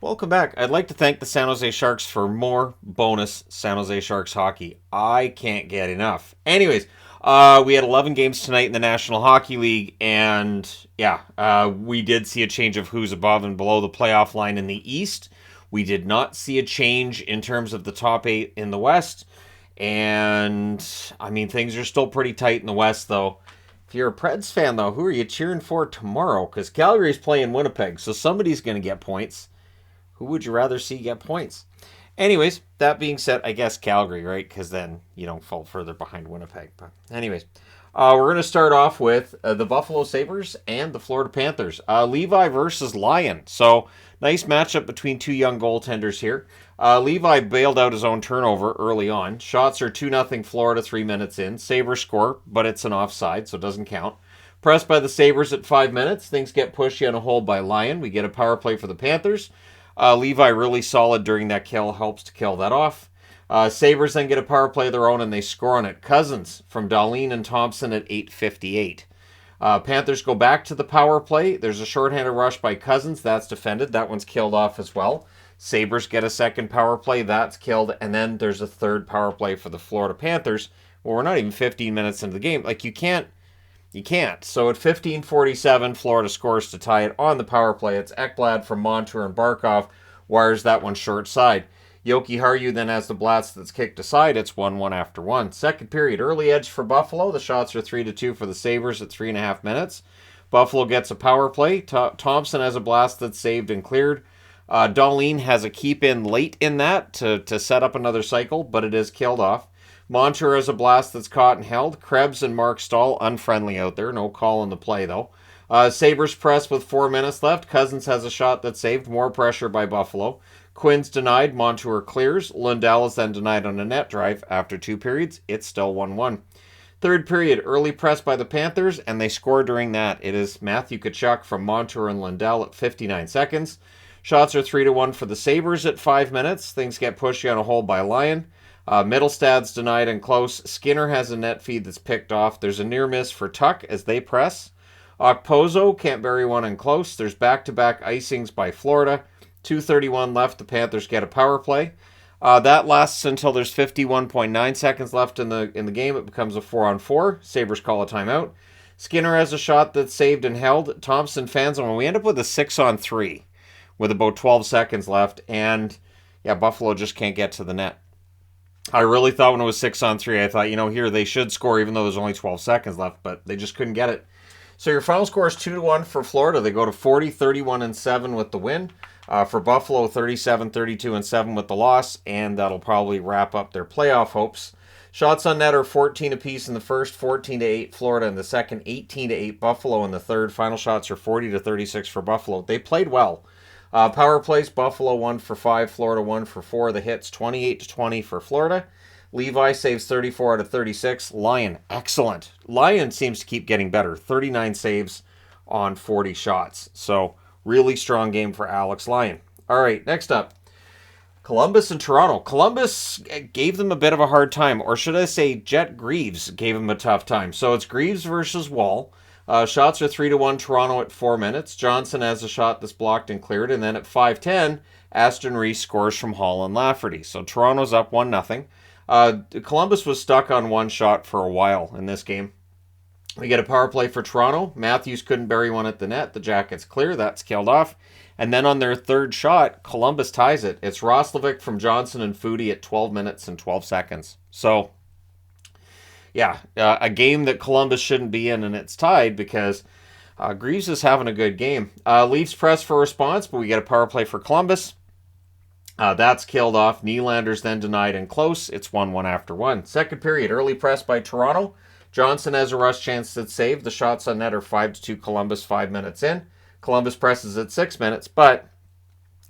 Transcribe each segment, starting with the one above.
Welcome back. I'd like to thank the San Jose Sharks for more bonus San Jose Sharks hockey. I can't get enough. Anyways, we had 11 games tonight in the National Hockey League, and we did see a change of who's above and below the playoff line in the East. We did not see a change in terms of the top 8 in the West, and I mean, things are still pretty tight in the West, though. If you're a Preds fan, though, who are you cheering for tomorrow? Because Calgary's playing Winnipeg, so somebody's going to get points. Who would you rather see get points? Anyways, that being said, I guess Calgary, right? Because then you don't fall further behind Winnipeg. But anyways, we're going to start off with the Buffalo Sabres and the Florida Panthers. Levi versus Lyon. So nice matchup between two young goaltenders here. Levi bailed out his own turnover early on. Shots are 2-0 Florida 3 minutes in. Sabres score, but it's an offside, so it doesn't count. Pressed by the Sabres at 5 minutes. Things get pushy on a hold by Lyon. We get a power play for the Panthers. Levi really solid during that kill, helps to kill that off. Sabres then get a power play of their own and they score on it. Cousins from Dahlin and Thompson at 8:58. Panthers go back to the power play. There's a shorthanded rush by Cousins. That's defended. That one's killed off as well. Sabres get a second power play. That's killed. And then there's a third power play for the Florida Panthers. Well, we're not even 15 minutes into the game. Like, you can't. So at 15:47, Florida scores to tie it on the power play. It's Ekblad from Montour and Barkov wires that one short side. Yoki Haru then has the blast that's kicked aside. It's 1-1 after one. Second period, early edge for Buffalo. The shots are 3-2 for the Sabres at 3.5 minutes. Buffalo gets a power play. Thompson has a blast that's saved and cleared. Dahlin has a keep in late in that to set up another cycle, but it is killed off. Montour has a blast that's caught and held. Krebs and Mark Stahl unfriendly out there. No call in the play, though. Sabres press with 4 minutes left. Cousins has a shot that's saved. More pressure by Buffalo. Quinn's denied. Montour clears. Lundell is then denied on a net drive. After 2 periods, it's still 1-1. Third period, early press by the Panthers, and they score during that. It is Matthew Tkachuk from Montour and Lundell at 59 seconds. Shots are 3-1 for the Sabres at 5 minutes. Things get pushy on a hold by Lyon. Middlestad's denied and close. Skinner has a net feed that's picked off. There's a near miss for Tuck as they press. Okposo can't bury one in close. There's back-to-back icings by Florida. 2:31 left. The Panthers get a power play. That lasts until there's 51.9 seconds left in the game. It becomes a 4-on-4. Sabres call a timeout. Skinner has a shot that's saved and held. Thompson fans him. We end up with a 6-on-3 with about 12 seconds left. And, yeah, Buffalo just can't get to the net. I really thought when it was 6-on-3, I thought, here they should score even though there's only 12 seconds left, but they just couldn't get it. So your final score is 2-1 for Florida. They go to 40, 31-7 with the win. For Buffalo, 37, 32-7 with the loss, and that'll probably wrap up their playoff hopes. Shots on net are 14 apiece in the first, 14-8 Florida in the second, 18-8 Buffalo in the third. Final shots are 40-36 for Buffalo. They played well. Power plays, Buffalo 1 for 5, Florida 1 for 4. The hits 28-20 for Florida. Levi saves 34 out of 36. Lyon, excellent. Lyon seems to keep getting better. 39 saves on 40 shots. So really strong game for Alex Lyon. All right, next up, Columbus and Toronto. Columbus gave them a bit of a hard time, or should I say Jet Greaves gave them a tough time. So it's Greaves versus Wall. Shots are 3-1 Toronto at 4 minutes. Johnson has a shot that's blocked and cleared. And then at 5:10, Aston Reese scores from Hall and Lafferty. So Toronto's up 1-0. Columbus was stuck on one shot for a while in this game. We get a power play for Toronto. Matthews couldn't bury one at the net. The Jackets clear. That's killed off. And then on their third shot, Columbus ties it. It's Roslovic from Johnson and Foodie at 12 minutes and 12 seconds. So a game that Columbus shouldn't be in, and it's tied because Greaves is having a good game. Leafs press for response, but we get a power play for Columbus. That's killed off. Nylander's then denied and close. It's 1-1 after one. Second period, early press by Toronto. Johnson has a rush chance that's saved. The shots on net are 5-2 Columbus 5 minutes in. Columbus presses at 6 minutes, but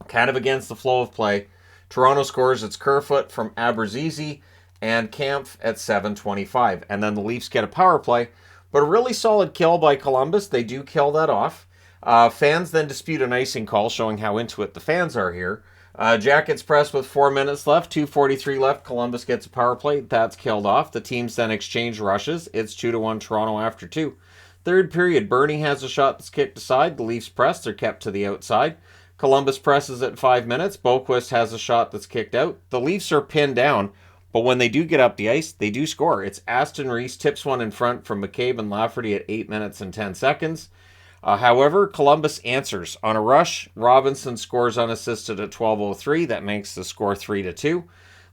kind of against the flow of play. Toronto scores. It's Kerfoot from Abruzzese and Kampf at 7:25. And then the Leafs get a power play, but a really solid kill by Columbus. They do kill that off. Fans then dispute an icing call, showing how into it the fans are here. Jackets press with 4 minutes left, 2:43 left. Columbus gets a power play. That's killed off. The teams then exchange rushes. It's 2-1 Toronto after 2. Third period, Bernie has a shot that's kicked aside. The Leafs press. They're kept to the outside. Columbus presses at 5 minutes. Boquist has a shot that's kicked out. The Leafs are pinned down, but when they do get up the ice, they do score. It's Aston Reese tips one in front from McCabe and Lafferty at 8 minutes and 10 seconds. However, Columbus answers. On a rush, Robinson scores unassisted at 12:03. That makes the score 3-2.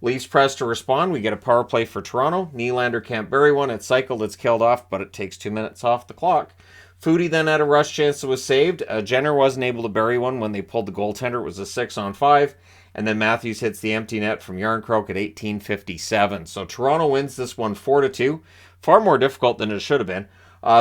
Leafs press to respond. We get a power play for Toronto. Nylander can't bury one. It's cycled. It's killed off, but it takes 2 minutes off the clock. Foudy then had a rush chance that was saved. Jenner wasn't able to bury one when they pulled the goaltender. It was a 6-on-5. And then Matthews hits the empty net from Yarncroke at 18:57. So Toronto wins this one 4-2. Far more difficult than it should have been.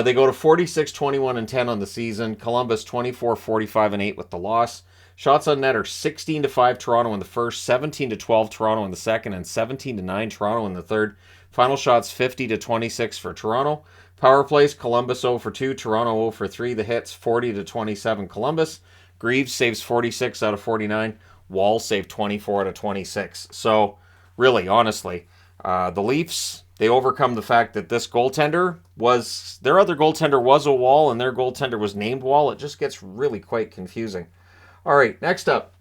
They go to 46-21-10 on the season. Columbus 24-45-8 with the loss. Shots on net are 16-5 Toronto in the first, 17-12 Toronto in the second, and 17-9 Toronto in the third. Final shots 50-26 for Toronto. Power plays, Columbus 0-2, Toronto 0-3. The hits 40-27 Columbus. Greaves saves 46 out of 49. Wall saved 24 out of 26. So, really, honestly, the Leafs, they overcome the fact that this goaltender was, their other goaltender was a Wall, and their goaltender was named Wall. It just gets really quite confusing. All right, next up,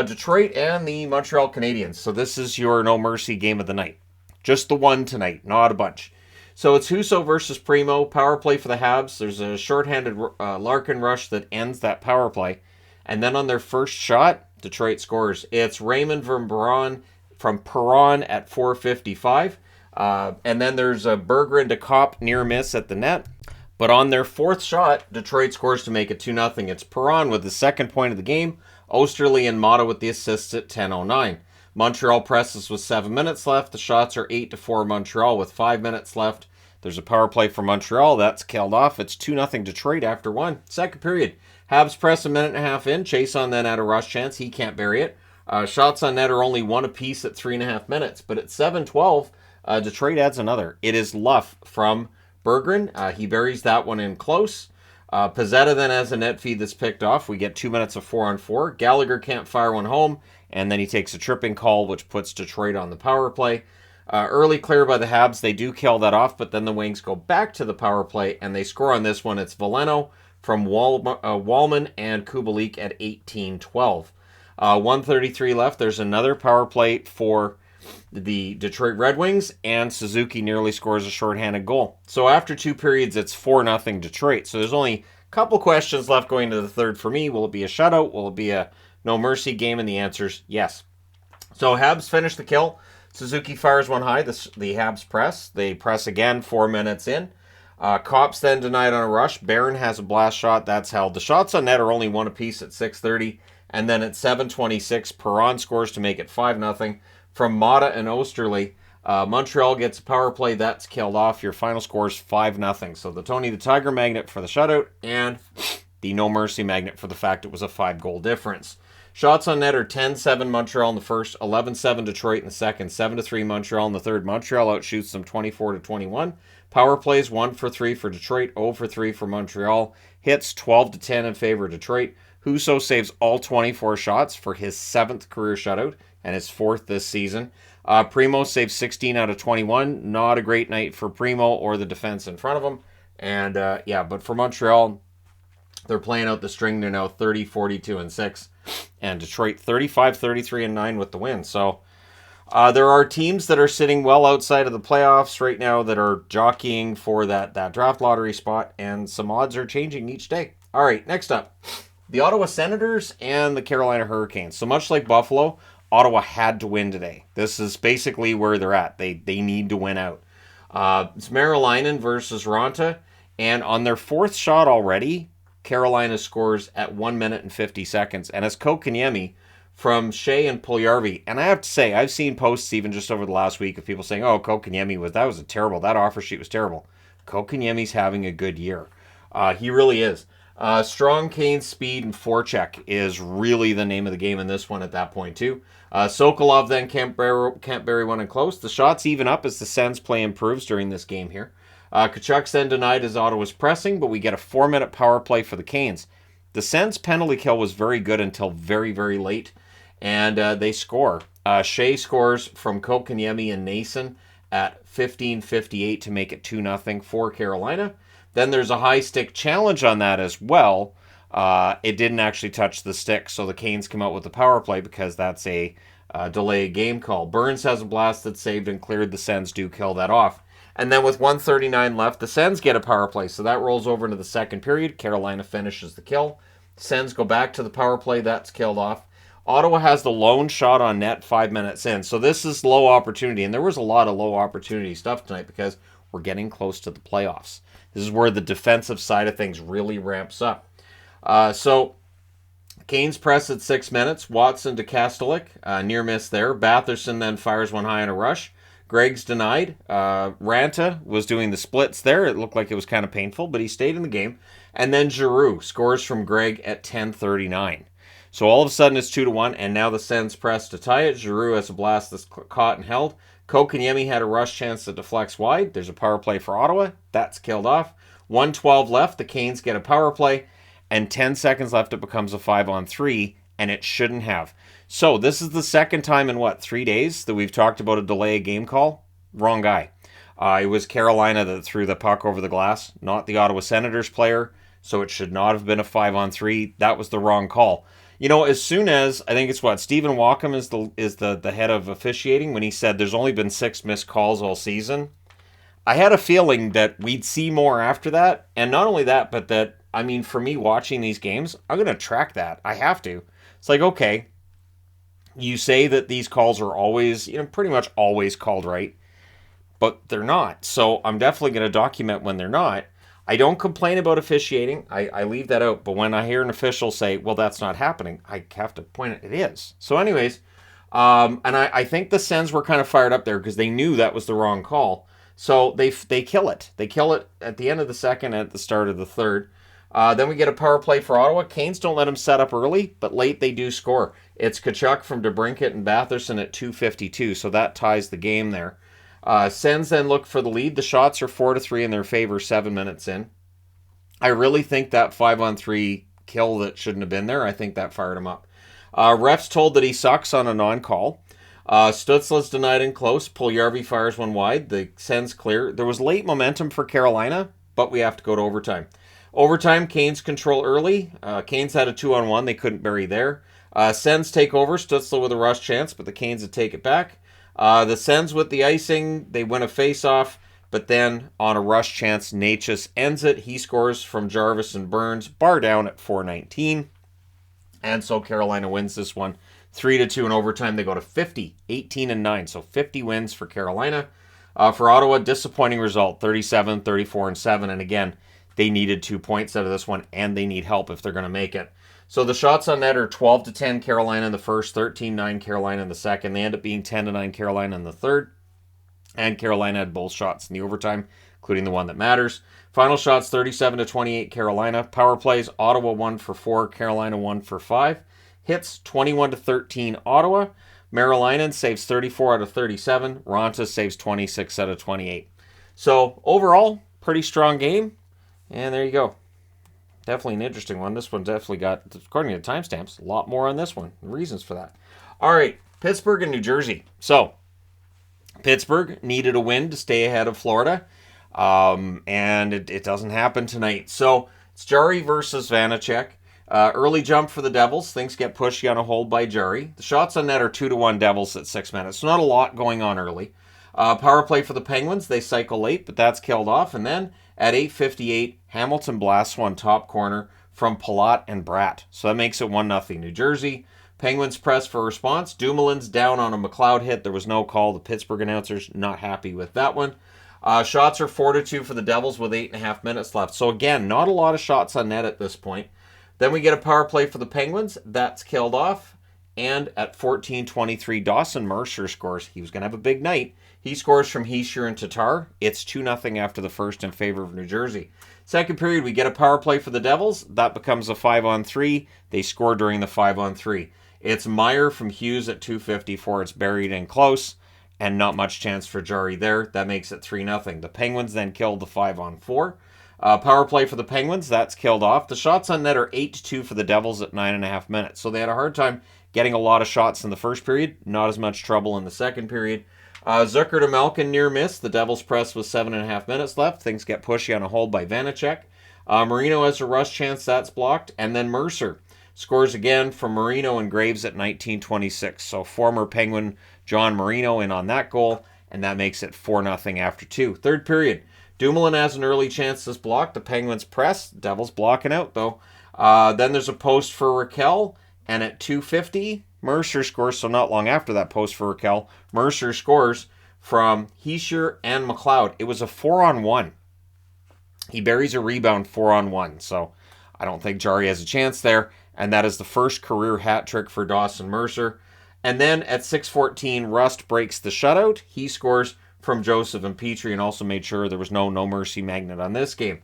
Detroit and the Montreal Canadiens. So this is your no mercy game of the night. Just the one tonight, not a bunch. So it's Husso versus Primo. Power play for the Habs. There's a shorthanded Larkin rush that ends that power play. And then on their first shot, Detroit scores. It's Raymond from Perron at 4:55. And then there's a Bergeron to Kopp near miss at the net. But on their fourth shot, Detroit scores to make it 2-0. It's Perron with the second point of the game. Osterley and Mata with the assists at 10:09. Montreal presses with 7 minutes left. The shots are 8-4 Montreal with 5 minutes left. There's a power play for Montreal. That's killed off. It's 2-0 Detroit after one. Second period. Habs press a minute and a half in. Chason then had a rush chance. He can't bury it. Shots on net are only one apiece at 3.5 minutes. But at 7:12, Detroit adds another. It is Luff from Bergeron. He buries that one in close. Pizzetta then has a net feed that's picked off. We get 2 minutes of 4-on-4. Gallagher can't fire one home, and then he takes a tripping call, which puts Detroit on the power play. Early clear by the Habs. They do kill that off, but then the Wings go back to the power play, and they score on this one. It's Veleno from Wallman and Kubalik at 18:12. 1:33 left. There's another power play for the Detroit Red Wings, and Suzuki nearly scores a shorthanded goal. So after 2 periods, it's 4-0 Detroit. So there's only a couple questions left going to the third for me. Will it be a shutout? Will it be a no mercy game? And the answer's yes. So Habs finish the kill. Suzuki fires one high. The Habs press. They press again 4 minutes in. Kopp's then denied on a rush. Barron has a blast shot. That's held. The shots on net are only one apiece at 6:30. And then at 7:26, Perron scores to make it 5-0. From Mata and Osterley, Montreal gets a power play. That's killed off. Your final score is 5-0. So the Tony the Tiger magnet for the shutout and the no mercy magnet for the fact it was a 5-goal difference. Shots on net are 10-7 Montreal in the first, 11-7 Detroit in the second, 7-3 Montreal in the third. Montreal outshoots them 24-21. Power plays 1-for-3 for Detroit, 0-for-3 for Montreal. Hits 12-10 in favor of Detroit. Husso saves all 24 shots for his 7th career shutout and his 4th this season. Primo saves 16 out of 21. Not a great night for Primo or the defense in front of him. And but for Montreal, they're playing out the string. They're now 30-42-6. And Detroit 35-33-9 with the win. So there are teams that are sitting well outside of the playoffs right now that are jockeying for that draft lottery spot. And some odds are changing each day. All right, next up. The Ottawa Senators and the Carolina Hurricanes. So much like Buffalo, Ottawa had to win today. This is basically where they're at. They need to win out. It's Marilainen versus Ronta. And on their 4th shot already, Carolina scores at 1 minute and 50 seconds. And it's Kotkaniemi from Shea and Puljujarvi. And I have to say, I've seen posts even just over the last week of people saying, oh, Kotkaniemi that offer sheet was terrible. Kotkaniemi's having a good year. He really is. Strong Kane's speed and forecheck is really the name of the game in this one at that point too. Sokolov then can't bury one in close. The shots even up as the Sens play improves during this game here. Kachuk's then denied as Ottawa's pressing, but we get a 4-minute power play for the Canes. The Sens penalty kill was very good until very, very late, and they score. Shea scores from Kotkaniemi and Nason at 15:58 to make it 2-0 for Carolina. Then there's a high stick challenge on that as well. It didn't actually touch the stick, so the Canes come out with the power play because that's a delay game call. Burns has a blast that saved and cleared. The Sens do kill that off. And then with 1:39 left, the Sens get a power play, so that rolls over into the second period. Carolina finishes the kill. Sens go back to the power play. That's killed off. Ottawa has the lone shot on net 5 minutes in. So this is low opportunity. And there was a lot of low opportunity stuff tonight because we're getting close to the playoffs. This is where the defensive side of things really ramps up. So Canes press at 6 minutes. Watson to Kastelik. Near miss there. Batherson then fires one high in a rush. Gregg's denied. Ranta was doing the splits there. It looked like it was kind of painful, but he stayed in the game. And then Giroux scores from Gregg at 10:39. So all of a sudden it's 2-1, and now the Sens press to tie it. Giroux has a blast that's caught and held. Kotkaniemi had a rush chance that deflects wide. There's a power play for Ottawa. That's killed off. 1:12 left. The Canes get a power play, and 10 seconds left. It becomes a 5-on-3, and it shouldn't have. So this is the second time in, 3 days that we've talked about a delay of game call? Wrong guy. It was Carolina that threw the puck over the glass, not the Ottawa Senators player, so it should not have been a 5-on-3. That was the wrong call. As soon as, I think it's Stephen Walkham is the head of officiating, when he said there's only been 6 missed calls all season, I had a feeling that we'd see more after that. And not only that, but that, for me watching these games, I'm going to track that. I have to. It's like, okay, you say that these calls are always, pretty much always called right, but they're not. So I'm definitely going to document when they're not. I don't complain about officiating. I leave that out. But when I hear an official say, well, that's not happening, I have to point it is. So anyways, and I think the Sens were kind of fired up there because they knew that was the wrong call. So they kill it. They kill it at the end of the second and at the start of the third. Then we get a power play for Ottawa. Canes don't let them set up early, but late they do score. It's Tkachuk from DeBrincat and Batherson at 2:52, so that ties the game there. Sens then look for the lead. The shots are 4-3 in their favor 7 minutes in. I really think that 5-on-3 kill that shouldn't have been there, I think that fired him up. Refs told that he sucks on a non-call. Stützle's denied in close. Puljujarvi fires one wide. The Sens clear. There was late momentum for Carolina, but we have to go to overtime. Overtime, Canes control early. Canes had a 2-on-1. They couldn't bury there. Sens take over. Stützle with a rush chance, but the Canes would take it back. The Sens with the icing, they win a face-off, but then on a rush chance, Necas ends it. He scores from Jarvis and Burns, bar down at 4:19. And so Carolina wins this one 3-2 in overtime. They go to 50, 18-9, so 50 wins for Carolina. For Ottawa, disappointing result, 37, 34-7, and again, they needed 2 points out of this one, and they need help if they're going to make it. So the shots on net are 12-10 Carolina in the first, 13-9 Carolina in the second. They end up being 10-9 Carolina in the third. And Carolina had both shots in the overtime, including the one that matters. Final shots 37-28 Carolina. Power plays, Ottawa 1 for 4, Carolina 1 for 5. Hits 21-13 Ottawa. Marilainen saves 34 out of 37. Ronta saves 26 out of 28. So overall, pretty strong game. And there you go. Definitely an interesting one. This one definitely got, according to the timestamps, a lot more on this one. Reasons for that. All right, Pittsburgh and New Jersey. So, Pittsburgh needed a win to stay ahead of Florida, and it doesn't happen tonight. So, it's Jarry versus Vanacek. Early jump for the Devils. Things get pushy on a hold by Jarry. The shots on net are 2-1 Devils at 6 minutes. So, not a lot going on early. Power play for the Penguins. They cycle late, but that's killed off. And then at 8:58, Hamilton blasts one top corner from Palat and Bratt. So that makes it 1-0 New Jersey. Penguins press for response. Dumoulin's down on a McLeod hit. There was no call. The Pittsburgh announcers not happy with that one. Shots are 4-2 for the Devils with 8.5 minutes left. So again, not a lot of shots on net at this point. Then we get a power play for the Penguins. That's killed off. And at 14:23, Dawson Mercer scores. He was going to have a big night. He scores from Hischier and Tatar. It's 2-0 after the first in favor of New Jersey. Second period, we get a power play for the Devils. That becomes a 5-on-3. They score during the 5-on-3. It's Meyer from Hughes at 2:54. It's buried in close, and not much chance for Jarry there. That makes it 3-0. The Penguins then killed the 5-on-4. Power play for the Penguins. That's killed off. The shots on net are 8-2 for the Devils at 9.5 minutes. So they had a hard time getting a lot of shots in the first period. Not as much trouble in the second period. Zucker to Malkin near miss. The Devils press with 7.5 minutes left. Things get pushy on a hold by Vanacek. Marino has a rush chance, that's blocked. And then Mercer scores again from Marino and Graves at 1926. So former Penguin John Marino in on that goal, and that makes it 4-0 after 2. Third period. Dumoulin has an early chance that's blocked. The Penguins press. Devils blocking out, though. Then there's a post for Raquel, and at 2:50, Mercer scores. So not long after that post for Raquel, Mercer scores from Heischer and McLeod. It was a 4-on-1. He buries a rebound 4-on-1. So I don't think Jari has a chance there. And that is the first career hat trick for Dawson Mercer. And then at 6:14, Rust breaks the shutout. He scores from Joseph and Petrie and also made sure there was no mercy magnet on this game.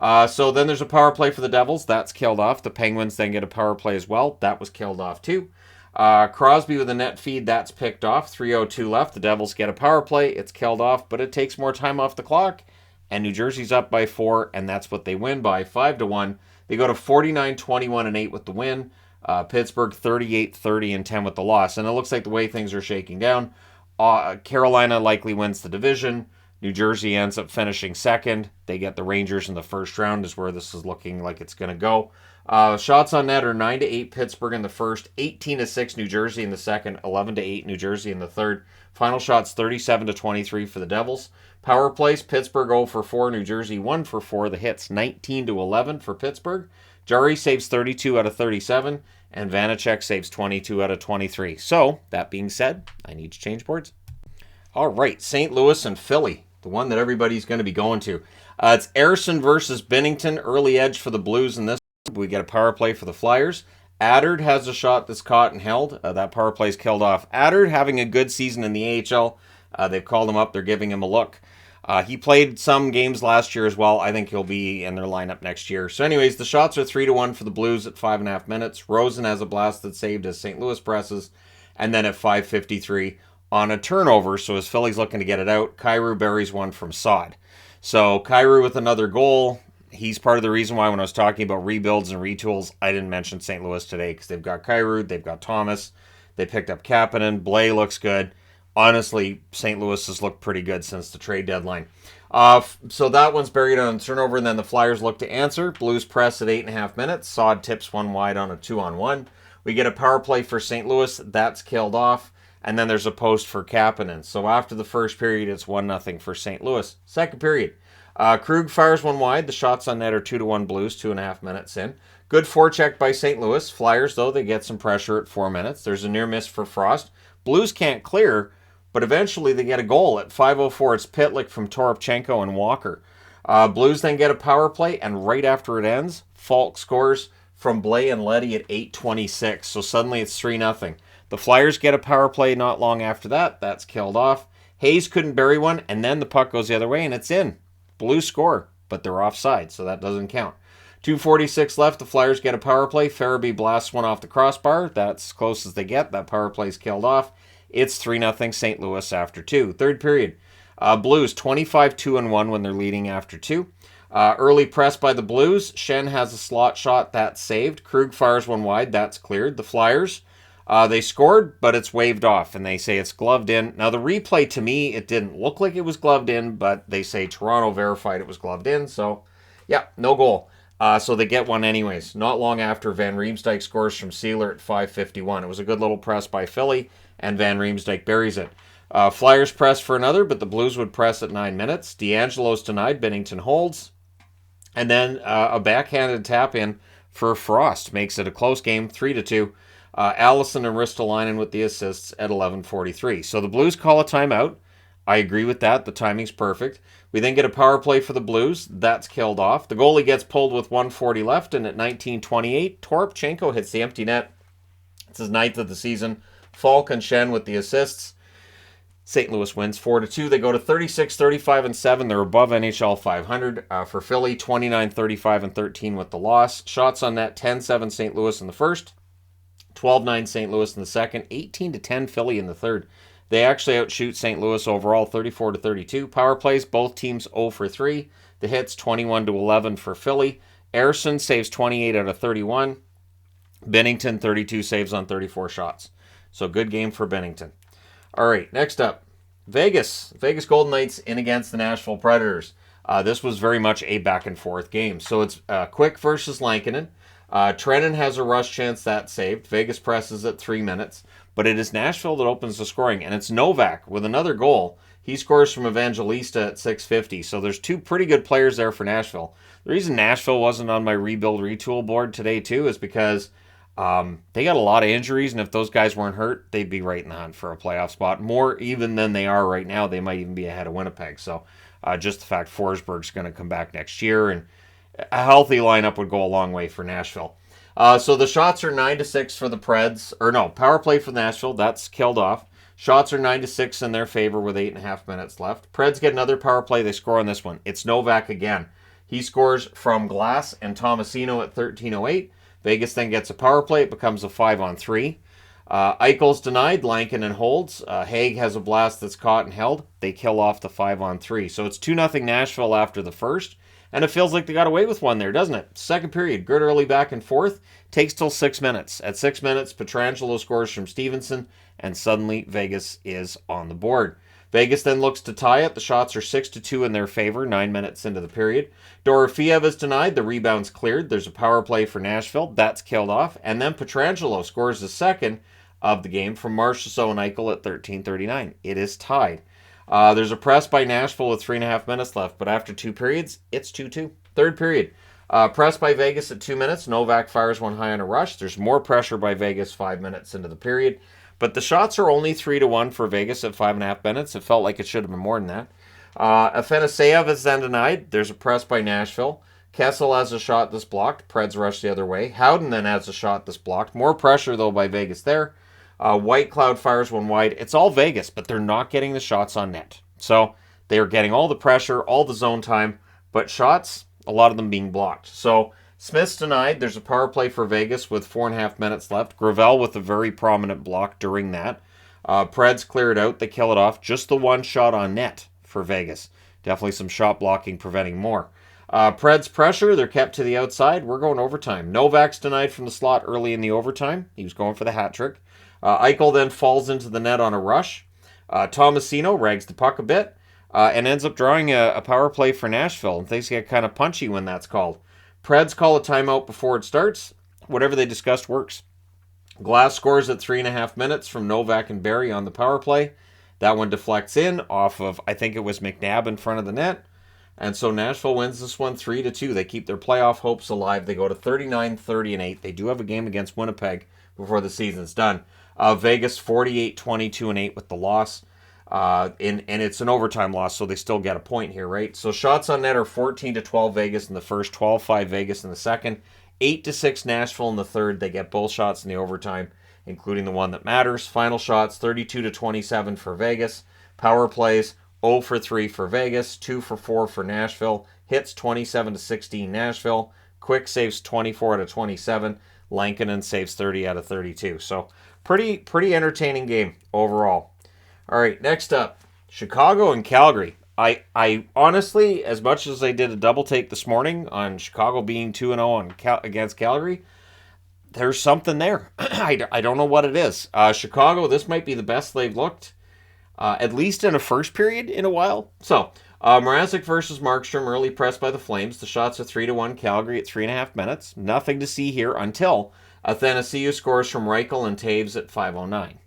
So then there's a power play for the Devils. That's killed off. The Penguins then get a power play as well. That was killed off too. Crosby with a net feed. That's picked off. 3:02 left. The Devils get a power play. It's killed off, but it takes more time off the clock. And New Jersey's up by 4, and that's what they win by 5-1. They go to 49-21-8 with the win. Pittsburgh 38-30-10 with the loss. And it looks like the way things are shaking down, Carolina likely wins the division. New Jersey ends up finishing second. They get the Rangers in the first round is where this is looking like it's going to go. Shots on net are 9-8 Pittsburgh in the first, 18-6 New Jersey in the second, 11-8 New Jersey in the third. Final shots 37-23 for the Devils. Power plays, Pittsburgh 0-4, New Jersey 1-4. The hits 19-11 for Pittsburgh. Jari saves 32 out of 37, and Vanacek saves 22 out of 23. So, that being said, I need to change boards. All right, St. Louis and Philly, the one that everybody's going to be going to. It's Ersson versus Binnington, early edge for the Blues in this. We get a power play for the Flyers. Addard has a shot that's caught and held. That power play's killed off. Addard having a good season in the AHL. They've called him up. They're giving him a look. He played some games last year as well. I think he'll be in their lineup next year. So anyways, the shots are 3-1 for the Blues at 5.5 minutes. Rosen has a blasted save as St. Louis presses. And then at 5:53 on a turnover, so as Philly's looking to get it out, Kyrou buries one from Sod. So Kyrou with another goal. He's part of the reason why when I was talking about rebuilds and retools, I didn't mention St. Louis today because they've got Kyrou, they've got Thomas, they picked up Kapanen, Blais looks good. Honestly, St. Louis has looked pretty good since the trade deadline. So that one's buried on a turnover, and then the Flyers look to answer. Blues press at 8.5 minutes. Sod tips one wide on a 2-on-1. We get a power play for St. Louis. That's killed off. And then there's a post for Kapanen. So after the first period, it's 1-0 for St. Louis. Second period. Krug fires one wide. The shots on net are 2-1 Blues, 2.5 minutes in. Good forecheck by St. Louis. Flyers, though, they get some pressure at 4 minutes. There's a near miss for Frost. Blues can't clear, but eventually they get a goal. At 5:04, it's Pitlick from Toropchenko and Walker. Blues then get a power play, and right after it ends, Falk scores from Blais and Leddy at 8:26. So suddenly it's 3-0. The Flyers get a power play not long after that. That's killed off. Hayes couldn't bury one, and then the puck goes the other way, and it's in. Blues score, but they're offside, so that doesn't count. 2:46 left. The Flyers get a power play. Farabee blasts one off the crossbar. That's as close as they get. That power play's killed off. It's 3-0 St. Louis after 2. Third period. Blues 25-2-1 when they're leading after 2. Early press by the Blues. Shen has a slot shot. That's saved. Krug fires one wide. That's cleared. The Flyers, they scored, but it's waved off, and they say it's gloved in. Now, the replay, to me, it didn't look like it was gloved in, but they say Toronto verified it was gloved in. So, yeah, no goal. So they get one anyways. Not long after, Van Riemsdyk scores from Sealer at 5:51. It was a good little press by Philly, and Van Riemsdyk buries it. Flyers press for another, but the Blues would press at 9 minutes. D'Angelo's denied. Binnington holds. And then a backhanded tap-in for Frost makes it a close game, 3-2. Allison and Ristolainen with the assists at 11:43. So the Blues call a timeout. I agree with that. The timing's perfect. We then get a power play for the Blues. That's killed off. The goalie gets pulled with 1:40 left, and at 19:28, Toropchenko hits the empty net. It's his 9th of the season. Falk and Shen with the assists. St. Louis wins 4-2. They go to 36, 35, and 7. They're above NHL 500. For Philly, 29, 35, and 13 with the loss. Shots on net, 10-7 St. Louis in the first, 12-9 St. Louis in the second, 18-10 Philly in the third. They actually outshoot St. Louis overall, 34-32. Power plays, both teams 0-3. The hits, 21-11 for Philly. Ersson saves 28 out of 31. Binnington, 32 saves on 34 shots. So good game for Binnington. All right, next up, Vegas. Vegas Golden Knights in against the Nashville Predators. This was very much a back-and-forth game. So it's Quick versus Lankinen. Trennan has a rush chance that's saved. Vegas presses at 3 minutes. But it is Nashville that opens the scoring. And it's Novak with another goal. He scores from Evangelista at 6:50. So there's two pretty good players there for Nashville. The reason Nashville wasn't on my rebuild retool board today, too, is because they got a lot of injuries. And if those guys weren't hurt, they'd be right in the hunt for a playoff spot. More even than they are right now. They might even be ahead of Winnipeg. So just the fact Forsberg's going to come back next year. And a healthy lineup would go a long way for Nashville. So the shots are 9-6 for the Preds. Or no, power play for Nashville. That's killed off. Shots are 9-6 in their favor with 8.5 minutes left. Preds get another power play. They score on this one. It's Novak again. He scores from Glass and Tomasino at 13:08. Vegas then gets a power play. It becomes a 5-on-3. Eichel's denied. Lankinen holds. Haig has a blast that's caught and held. They kill off the 5-on-3. So it's 2-0 Nashville after the first. And it feels like they got away with one there, doesn't it? Second period, good early back and forth. Takes till 6 minutes. At 6 minutes, Pietrangelo scores from Stevenson, and suddenly Vegas is on the board. Vegas then looks to tie it. The shots are 6-2 in their favor, 9 minutes into the period. Dorofiev is denied. The rebound's cleared. There's a power play for Nashville. That's killed off. And then Pietrangelo scores the second of the game from Marchessault and Eichel at 13:39. It is tied. There's a press by Nashville with 3.5 minutes left, but after 2 periods, it's 2-2. Third period. Press by Vegas at 2 minutes. Novak fires one high on a rush. There's more pressure by Vegas 5 minutes into the period. But the shots are only 3-1 for Vegas at 5.5 minutes. It felt like it should have been more than that. Afanaseyev is then denied. There's a press by Nashville. Kessel has a shot that's blocked. Preds rush the other way. Howden then has a shot that's blocked. More pressure, though, by Vegas there. White Cloud fires one wide. It's all Vegas, but they're not getting the shots on net. So they are getting all the pressure, all the zone time, but shots, a lot of them being blocked. So Smith's denied. There's a power play for Vegas with 4.5 minutes left. Gravel with a very prominent block during that. Preds clear it out. They kill it off. Just the one shot on net for Vegas. Definitely some shot blocking preventing more. Preds pressure. They're kept to the outside. We're going overtime. Novak's denied from the slot early in the overtime. He was going for the hat trick. Eichel then falls into the net on a rush. Tomasino rags the puck a bit and ends up drawing a power play for Nashville. And things get kind of punchy when that's called. Preds call a timeout before it starts. Whatever they discussed works. Glass scores at 3.5 minutes from Novak and Barrie on the power play. That one deflects in off of, I think it was McNabb in front of the net. And so Nashville wins this one 3-2. They keep their playoff hopes alive. They go to 39-30-8. They do have a game against Winnipeg before the season's done. Vegas 48-22-8 with the loss. And it's an overtime loss, so they still get a point here, right? So shots on net are 14-12 Vegas in the first, 12-5 Vegas in the second, 8-6 Nashville in the third. They get both shots in the overtime, including the one that matters. Final shots 32-27 for Vegas. Power plays 0 for 3 for Vegas, 2 for 4 for Nashville. Hits 27-16 Nashville. Quick saves 24 out of 27. Lankinen saves 30 out of 32. So pretty entertaining game overall. All right, next up, Chicago and Calgary. I honestly, as much as I did a double take this morning on Chicago being 2-0 against Calgary, there's something there. I don't know what it is. Chicago, this might be the best they've looked, at least in a first period in a while. So, Mrazek versus Markstrom, early press by the Flames. The shots are 3-1 Calgary at 3.5 minutes. Nothing to see here until Athanasiou scores from Reichel and Taves at 5:09.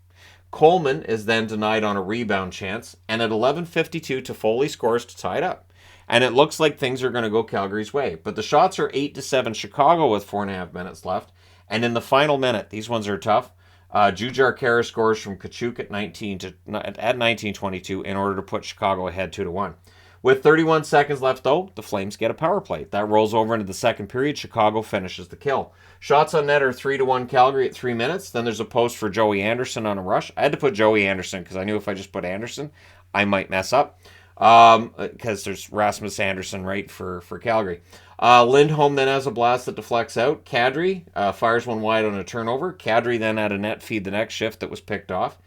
Coleman is then denied on a rebound chance, and at 11:52, Toffoli scores to tie it up. And it looks like things are going to go Calgary's way. But the shots are 8-7 Chicago with 4.5 minutes left. And in the final minute, these ones are tough. Jujhar Khaira scores from Kachuk at 19:22 in order to put Chicago ahead 2-1. With 31 seconds left, though, the Flames get a power play. That rolls over into the second period. Chicago finishes the kill. Shots on net are 3-1 Calgary at 3 minutes. Then there's a post for Joey Anderson on a rush. I had to put Joey Anderson because I knew if I just put Anderson, I might mess up. Because there's Rasmus Anderson right for Calgary. Lindholm then has a blast that deflects out. Kadri fires one wide on a turnover. Kadri then had a net feed the next shift that was picked off.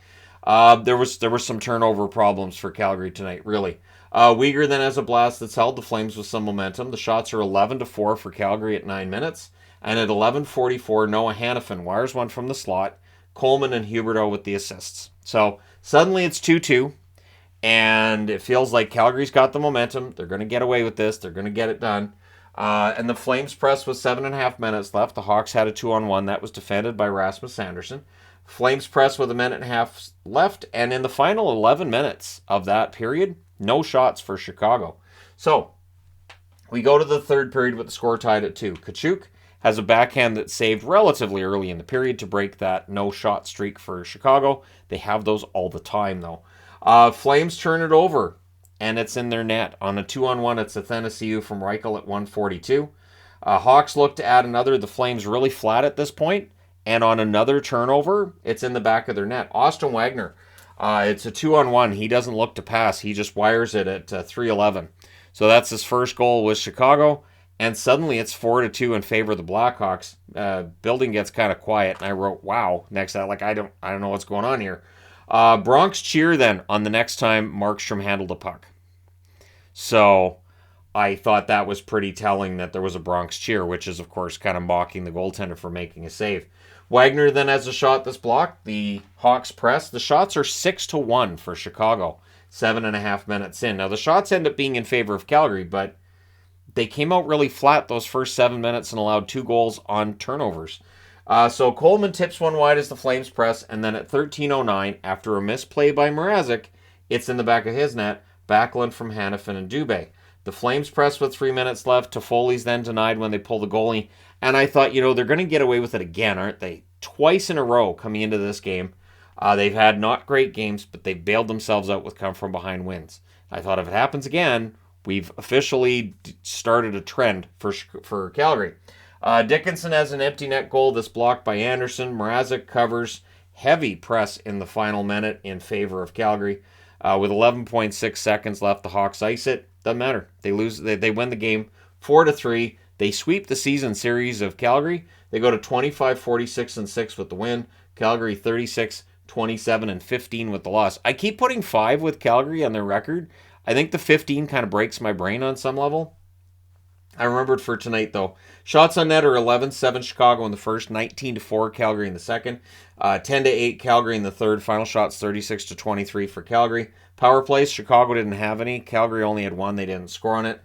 There was some turnover problems for Calgary tonight, really. Weegar then has a blast that's held the Flames with some momentum. The shots are 11-4 for Calgary at 9 minutes. And at 11:44, Noah Hannafin wires one from the slot. Coleman and Huberdeau with the assists. So suddenly it's 2-2. And it feels like Calgary's got the momentum. They're going to get away with this. They're going to get it done. And the Flames press with 7.5 minutes left. The Hawks had a 2-on-1 that was defended by Rasmus Sanderson. Flames press with 1.5 minutes left. And in the final 11 minutes of that period, no shots for Chicago. So we go to the third period with the score tied at 2. Tkachuk has a backhand that saved relatively early in the period to break that no-shot streak for Chicago. They have those all the time, though. Flames turn it over, and it's in their net. On a 2-on-1, it's Athanasiou from Reichel at 142. Hawks look to add another. The Flames really flat at this point, and on another turnover, it's in the back of their net. Austin Wagner, it's a 2-on-1. He doesn't look to pass. He just wires it at 3:11. So that's his first goal with Chicago. And suddenly it's 4-2 in favor of the Blackhawks. Building gets kind of quiet, and I wrote, "Wow!" Next to that, like I don't know what's going on here. Bronx cheer then on the next time Markstrom handled the puck. So I thought that was pretty telling that there was a Bronx cheer, which is of course kind of mocking the goaltender for making a save. Wagner then has a shot that's blocked. The Hawks press. The shots are 6-1 for Chicago. 7.5 minutes in. Now the shots end up being in favor of Calgary, but they came out really flat those first 7 minutes and allowed 2 goals on turnovers. So Coleman tips one wide as the Flames press, and then at 13:09, after a misplay by Mrazek, it's in the back of his net. Backlund from Hanifin and Dubé. The Flames press with 3 minutes left. Toffoli's then denied when they pull the goalie. And I thought, they're going to get away with it again, aren't they? Twice in a row coming into this game. They've had not great games, but they've bailed themselves out with come-from-behind wins. I thought if it happens again, we've officially started a trend for Calgary. Dickinson has an empty net goal that's blocked by Anderson. Mrazek covers. Heavy press in the final minute in favor of Calgary. With 11.6 seconds left, the Hawks ice it. Doesn't matter. They lose. They win the game 4-3. They sweep the season series of Calgary. They go to 25-46-6 with the win. Calgary 36-27-15 with the loss. I keep putting 5 with Calgary on their record. I think the 15 kind of breaks my brain on some level. I remembered for tonight, though. Shots on net are 11-7 Chicago in the first, 19-4 Calgary in the second, 10-8 Calgary in the third. Final shots 36-23 for Calgary. Power plays, Chicago didn't have any. Calgary only had 1. They didn't score on it.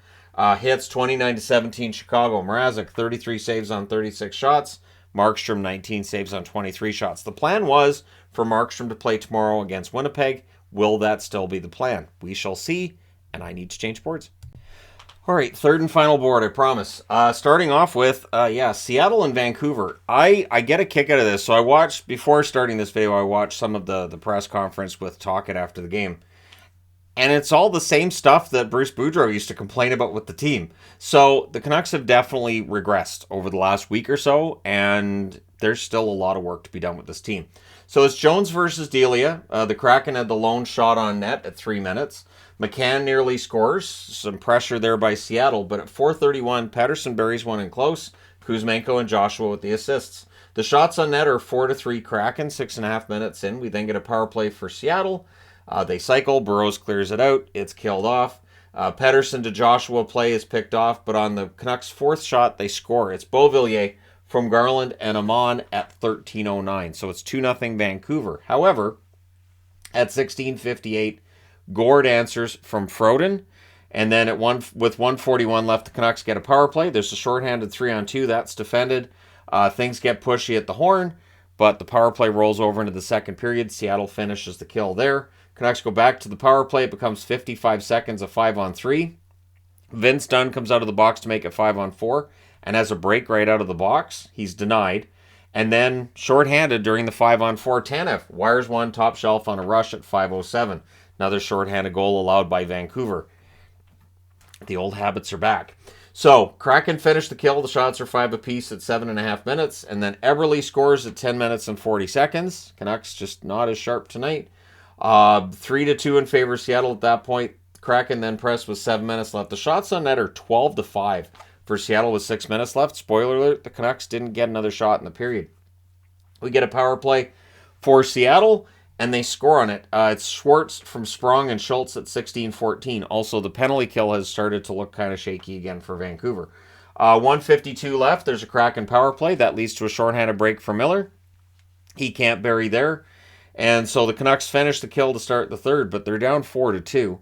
Hits 29-17 Chicago. Mrazek 33 saves on 36 shots. Markstrom 19 saves on 23 shots. The plan was for Markstrom to play tomorrow against Winnipeg. Will that still be the plan? We shall see, and I need to change boards. All right, third and final board, I promise. Starting off with, Seattle and Vancouver. I get a kick out of this. So I watched, before starting this video, I watched some of the press conference with Tocchet after the game. And it's all the same stuff that Bruce Boudreau used to complain about with the team. So the Canucks have definitely regressed over the last week or so, and there's still a lot of work to be done with this team. So it's Jones versus Delia. The Kraken had the lone shot on net at 3 minutes. McCann nearly scores. Some pressure there by Seattle, but at 4:31, Pettersson buries one in close. Kuzmenko and Joshua with the assists. The shots on net are 4-3 Kraken, 6.5 minutes in. We then get a power play for Seattle. They cycle. Burrows clears it out. It's killed off. Pettersson to Joshua play is picked off, but on the Canucks' fourth shot, they score. It's Beauvillier from Garland and Amon at 13:09. So it's 2-0 Vancouver. However, at 16:58, Gord answers from Froden, and then with 1:41 left, the Canucks get a power play. There's a shorthanded 3-on-2 that's defended. Things get pushy at the horn, but the power play rolls over into the second period. Seattle finishes the kill there. Canucks go back to the power play. It becomes 55 seconds of 5-on-3. Vince Dunn comes out of the box to make it 5-on-4, and has a break right out of the box. He's denied. And then shorthanded during the 5-on-4, Tanev wires one top shelf on a rush at 5:07. Another shorthanded goal allowed by Vancouver. The old habits are back. So, Kraken finished the kill. The shots are 5 apiece at 7.5 minutes. And then Eberle scores at 10 minutes and 40 seconds. Canucks just not as sharp tonight. 3-2 in favor of Seattle at that point. Kraken then pressed with 7 minutes left. The shots on net are 12-5 for Seattle with 6 minutes left. Spoiler alert, the Canucks didn't get another shot in the period. We get a power play for Seattle, and they score on it. It's Schwartz from Sprong and Schultz at 16:14. Also, the penalty kill has started to look kind of shaky again for Vancouver. 1:52 left. There's a Kraken power play. That leads to a shorthanded break for Miller. He can't bury there. And so the Canucks finished the kill to start the third, but they're down 4-2.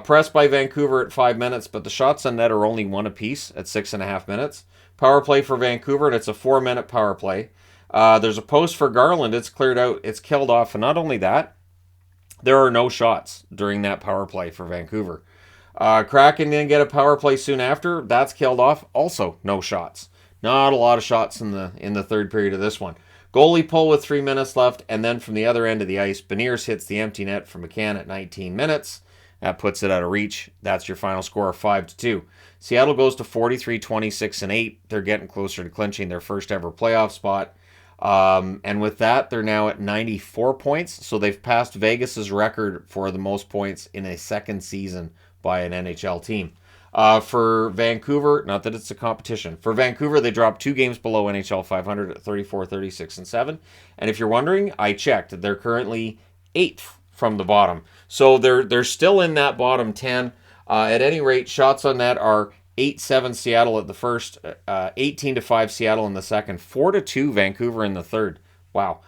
Pressed by Vancouver at 5 minutes, but the shots on net are only one apiece at 6.5 minutes. Power play for Vancouver, and it's a 4-minute power play. There's a post for Garland. It's cleared out. It's killed off. And not only that, there are no shots during that power play for Vancouver. Kraken didn't get a power play soon after. That's killed off. Also, no shots. Not a lot of shots in the third period of this one. Goalie pull with 3 minutes left, and then from the other end of the ice, Beniers hits the empty net from McCann at 19 minutes. That puts it out of reach. That's your final score of 5-2. Seattle goes to 43, 26, and 8. They're getting closer to clinching their first ever playoff spot. And with that, they're now at 94 points. So they've passed Vegas's record for the most points in a second season by an NHL team. For Vancouver, not that it's a competition. For Vancouver, they dropped 2 games below NHL 500 at 34, 36, and 7. And if you're wondering, I checked. They're currently 8th from the bottom. So they're still in that bottom 10. At any rate, shots on net are 8-7 Seattle at the first, 18-5 Seattle in the second, 4-2 Vancouver in the third. Wow.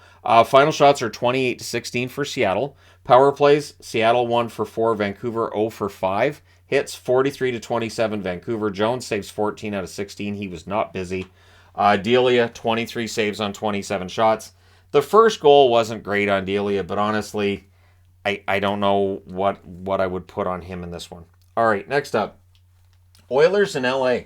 Final shots are 28-16 for Seattle. Power plays, Seattle 1-4, Vancouver 0-5. Hits 43-27 Vancouver. Jones saves 14 out of 16. He was not busy. Delia 23 saves on 27 shots. The first goal wasn't great on Delia, but honestly, I don't know what I would put on him in this one. All right, next up, Oilers in LA.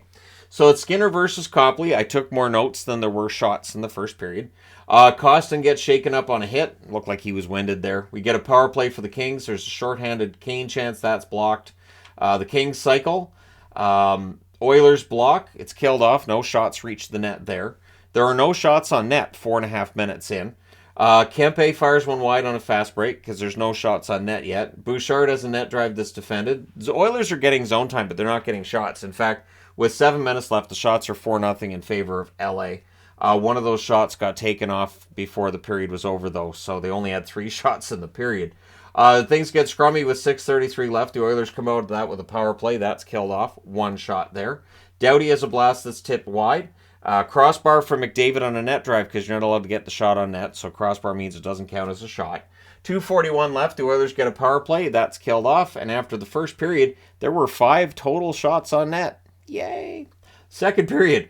So it's Skinner versus Copley. I took more notes than there were shots in the first period. Costin gets shaken up on a hit. Looked like he was winded there. We get a power play for the Kings. There's a shorthanded Kane chance. That's blocked. The Kings cycle. Oilers block. It's killed off. No shots reach the net there. There are no shots on net 4.5 minutes in. Kempe fires one wide on a fast break because there's no shots on net yet. Bouchard has a net drive that's defended. The Oilers are getting zone time, but they're not getting shots. In fact, with 7 minutes left, the shots are 4-0 in favor of LA. One of those shots got taken off before the period was over, though, so they only had 3 shots in the period. Things get scrummy with 6:33 left. The Oilers come out of that with a power play. That's killed off. 1 shot there. Doughty has a blast that's tipped wide. Crossbar for McDavid on a net drive because you're not allowed to get the shot on net, so crossbar means it doesn't count as a shot. 2:41 left. The Oilers get a power play. That's killed off. And after the first period, there were 5 total shots on net. Yay! Second period.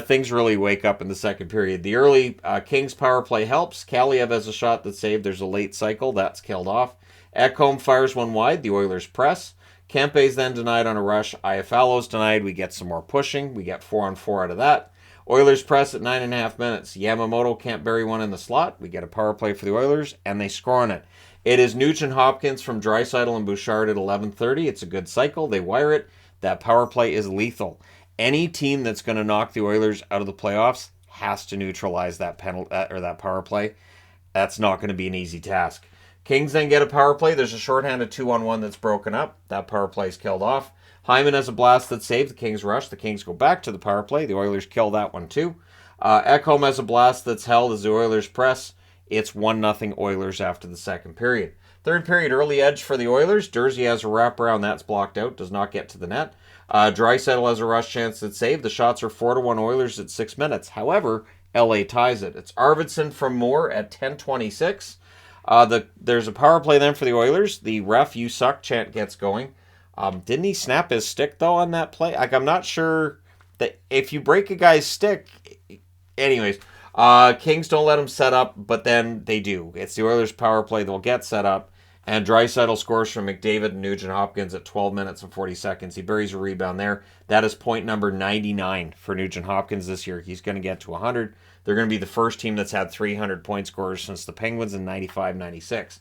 Things really wake up in the second period. The early Kings power play helps. Kaliev has a shot that's saved. There's a late cycle. That's killed off. Ekholm fires one wide. The Oilers press. Kempe's then denied on a rush. Iafallo's denied. We get some more pushing. We get 4-on-4 out of that. Oilers press at 9.5 minutes. Yamamoto can't bury one in the slot. We get a power play for the Oilers, and they score on it. It is Nugent-Hopkins from Draisaitl and Bouchard at 11:30. It's a good cycle. They wire it. That power play is lethal. Any team that's going to knock the Oilers out of the playoffs has to neutralize that penalty or that power play. That's not going to be an easy task. Kings then get a power play. There's a shorthanded 2-on-1 that's broken up. That power play is killed off. Hyman has a blast that's saved. The Kings rush. The Kings go back to the power play. The Oilers kill that one too. Ekholm has a blast that's held as the Oilers press. It's 1-0 Oilers after the second period. Third period, early edge for the Oilers. Durzi has a wraparound that's blocked out. Does not get to the net. Draisaitl has a rush chance that's saved. The shots are 4-1 Oilers at 6 minutes. However, LA ties it. It's Arvidsson from Moore at 10:26. There's a power play then for the Oilers. The ref, you suck chant gets going. Didn't he snap his stick, though, on that play? I'm not sure that if you break a guy's stick... Anyways, Kings don't let him set up, but then they do. It's the Oilers' power play. They'll get set up, and Draisaitl scores from McDavid and Nugent-Hopkins at 12 minutes and 40 seconds. He buries a rebound there. That is point number 99 for Nugent-Hopkins this year. He's going to get to 100. They're going to be the first team that's had 300 point scorers since the Penguins in 95-96.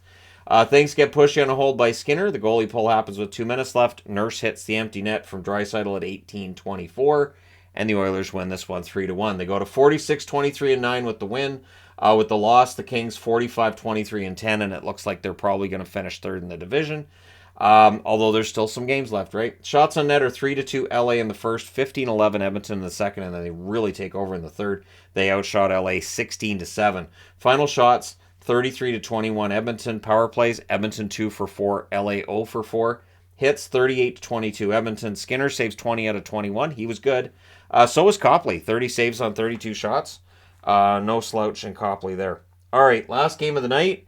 Things get pushy on a hold by Skinner. The goalie pull happens with 2 minutes left. Nurse hits the empty net from Draisaitl at 18:24, and the Oilers win this one 3-1. They go to 46-23-9 with the win. With the loss, the Kings 45-23-10, and it looks like they're probably going to finish third in the division. Although there's still some games left, right? Shots on net are 3-2 LA in the first, 15-11 Edmonton in the second, and then they really take over in the third. They outshot LA 16-7. Final shots, 33-21 Edmonton. Power plays, Edmonton 2-4, LA 0-4. Hits 38-22 Edmonton. Skinner saves 20 out of 21. He was good. So was Copley, 30 saves on 32 shots. No slouch in Copley there. All right, last game of the night.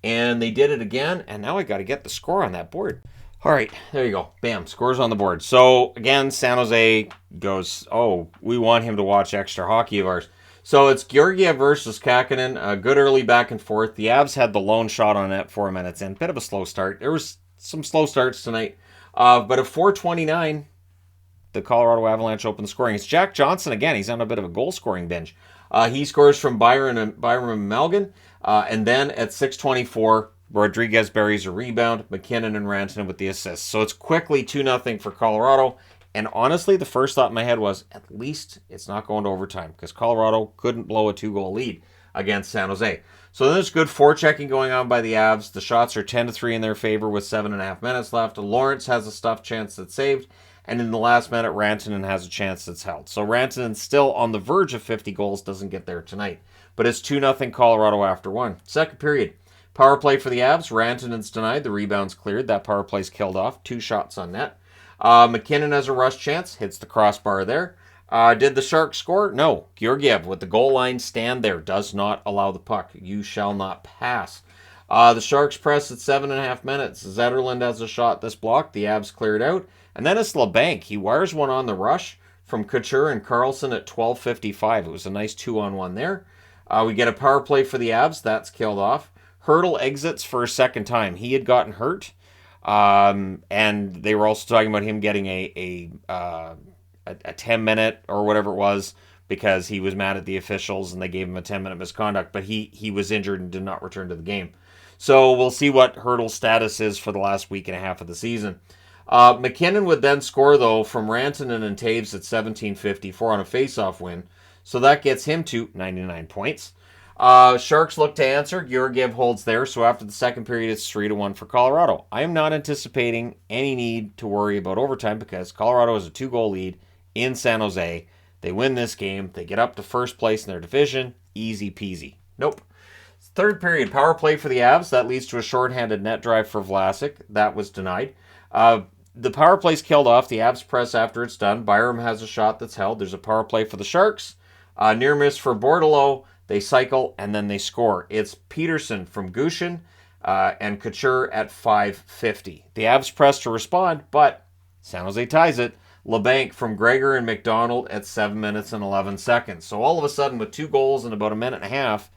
And they did it again, and now I got to get the score on that board. All right, there you go. Bam, scores on the board. So, again, San Jose goes, oh, we want him to watch extra hockey of ours. So it's Georgiev versus Kakkonen. A good early back and forth. The Avs had the lone shot on net 4 minutes in. Bit of a slow start. There was some slow starts tonight. But at 4:29, the Colorado Avalanche opened scoring. It's Jack Johnson again. He's on a bit of a goal-scoring binge. He scores from Byron Malgin. And then at 6:24, Rodriguez buries a rebound. McKinnon and Rantanen with the assists. So it's quickly 2-0 for Colorado. And honestly, the first thought in my head was, at least it's not going to overtime, because Colorado couldn't blow a 2-goal lead against San Jose. So then there's good forechecking going on by the Avs. The shots are 10-3 in their favor with 7.5 minutes left. Lawrence has a stuffed chance that's saved. And in the last minute, Rantanen has a chance that's held. So Rantanen still on the verge of 50 goals, doesn't get there tonight. But it's 2-0 Colorado after one. Second period. Power play for the Avs. Rantanen's denied. The rebound's cleared. That power play's killed off. 2 shots on net. McKinnon has a rush chance. Hits the crossbar there. Did the Sharks score? No. Georgiev with the goal line stand there. Does not allow the puck. You shall not pass. The Sharks press at 7.5 minutes. Zetterlund has a shot this block. The Avs cleared out. And then it's LeBanc. He wires one on the rush from Couture and Carlson at 12:55. It was a nice 2-on-1 there. We get a power play for the Avs. That's killed off. Hurdle exits for a second time. He had gotten hurt. And they were also talking about him getting a 10-minute or whatever it was because he was mad at the officials and they gave him a 10-minute misconduct. But he was injured and did not return to the game. So we'll see what Hurdle's status is for the last week and a half of the season. McKinnon would then score, though, from Rantanen and Taves at 17:54 on a face-off win. So that gets him to 99 points. Sharks look to answer. Georgiev holds there. So after the second period, it's 3-1 for Colorado. I am not anticipating any need to worry about overtime because Colorado has a 2-goal lead in San Jose. They win this game. They get up to first place in their division. Easy peasy. Nope. Third period, power play for the Avs. That leads to a shorthanded net drive for Vlasic. That was denied. The power play's killed off. The Avs press after it's done. Byram has a shot that's held. There's a power play for the Sharks. Near miss for Bordelot. They cycle, and then they score. It's Peterson from Gushin and Couture at 5:50. The Avs press to respond, but San Jose ties it. LeBanc from Gregor and McDonald at 7 minutes and 11 seconds. So all of a sudden, with 2 goals in about a minute and a half,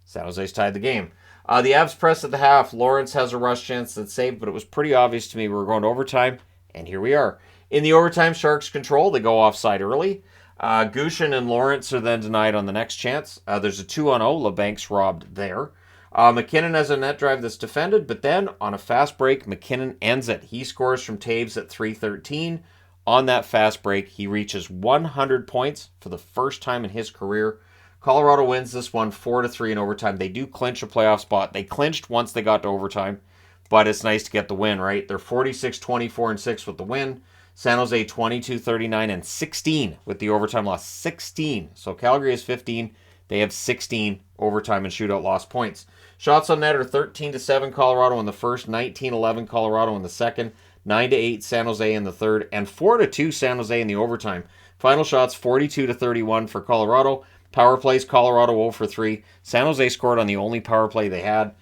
San Jose's tied the game. The Avs press at the half. Lawrence has a rush chance that's saved, but it was pretty obvious to me we were going to overtime, and here we are. In the overtime, Sharks control. They go offside early. Gushin and Lawrence are then denied on the next chance. There's a 2-on-0. LeBanc's robbed there. McKinnon has a net drive that's defended, but then on a fast break, McKinnon ends it. He scores from Taves at 3:13. On that fast break, he reaches 100 points for the first time in his career. Colorado wins this one 4-3 in overtime. They do clinch a playoff spot. They clinched once they got to overtime, but it's nice to get the win, right? They're 46-24-6 with the win. San Jose 22-39-16 with the overtime loss. 16. So Calgary has 15. They have 16 overtime and shootout loss points. Shots on net are 13-7 Colorado in the first, 19-11 Colorado in the second, 9-8 San Jose in the third, and 4-2 San Jose in the overtime. Final shots 42-31 for Colorado. Power plays Colorado 0-3. San Jose scored on the only power play they had.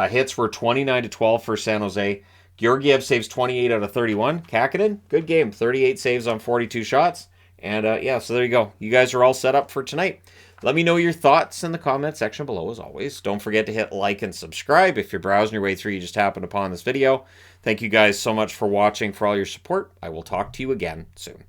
Hits were 29-12 for San Jose. Georgiev saves 28 out of 31. Kakkonen, good game. 38 saves on 42 shots. And so there you go. You guys are all set up for tonight. Let me know your thoughts in the comment section below, as always. Don't forget to hit like and subscribe. If you're browsing your way through, you just happened upon this video. Thank you guys so much for watching, for all your support. I will talk to you again soon.